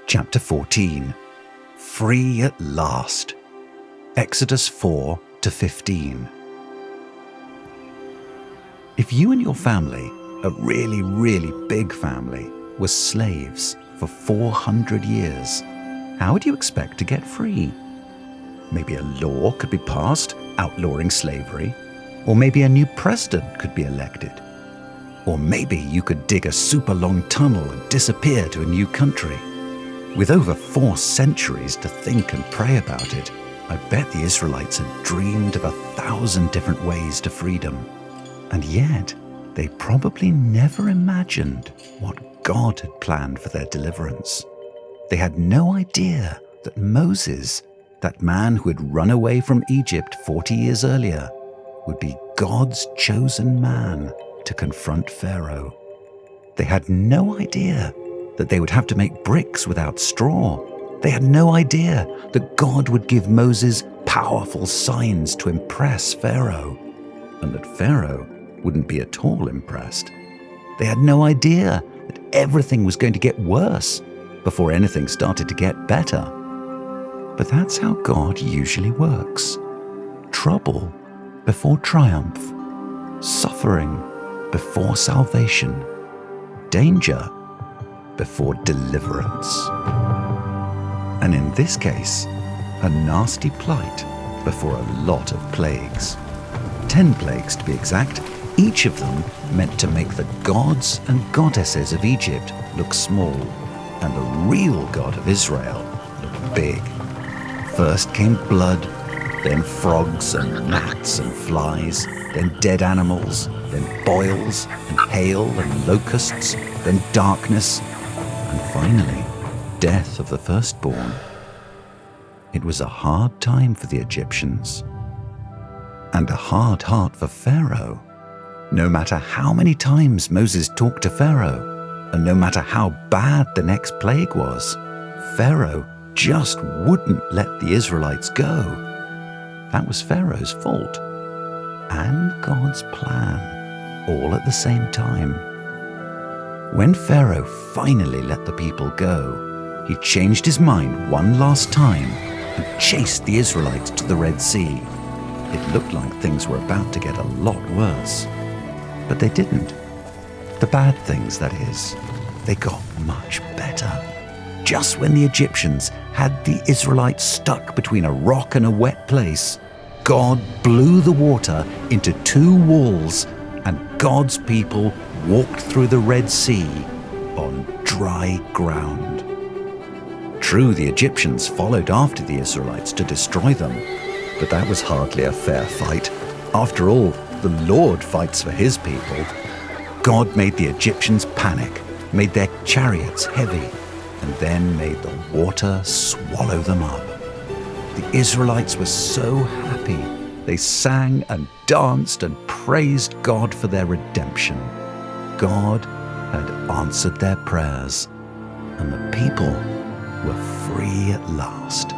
Chapter 14. Free at last. Exodus 4 to 15. If you and your family, a really, really big family, were slaves for 400 years, how would you expect to get free? Maybe a law could be passed outlawing slavery, or maybe a new president could be elected. Or maybe you could dig a super long tunnel and disappear to a new country. With over 4 centuries to think and pray about it, I bet the Israelites had dreamed of 1,000 different ways to freedom. And yet, they probably never imagined what God had planned for their deliverance. They had no idea that Moses, that man who had run away from Egypt 40 years earlier, would be God's chosen man to confront Pharaoh. They had no idea that they would have to make bricks without straw. They had no idea that God would give Moses powerful signs to impress Pharaoh, and that Pharaoh wouldn't be at all impressed. They had no idea that everything was going to get worse before anything started to get better. But that's how God usually works. Trouble before triumph, suffering before salvation, danger before deliverance. And in this case, a nasty plight before a lot of plagues. 10 plagues to be exact, each of them meant to make the gods and goddesses of Egypt look small, and the real God of Israel look big. First came blood, then frogs and gnats and flies, then dead animals, then boils and hail and locusts, then darkness, and finally, death of the firstborn. It was a hard time for the Egyptians, and a hard heart for Pharaoh. No matter how many times Moses talked to Pharaoh, and no matter how bad the next plague was, Pharaoh just wouldn't let the Israelites go. That was Pharaoh's fault, and God's plan, all at the same time. When Pharaoh finally let the people go, he changed his mind one last time and chased the Israelites to the Red Sea. It looked like things were about to get a lot worse. But they didn't. The bad things, that is. They got much better. Just when the Egyptians had the Israelites stuck between a rock and a wet place, God blew the water into 2 walls, and God's people walked through the Red Sea on dry ground. True, the Egyptians followed after the Israelites to destroy them, but that was hardly a fair fight. After all, the Lord fights for his people. God made the Egyptians panic, made their chariots heavy, and then made the water swallow them up. The Israelites were so happy. They sang and danced and praised God for their redemption. God had answered their prayers, and the people were free at last.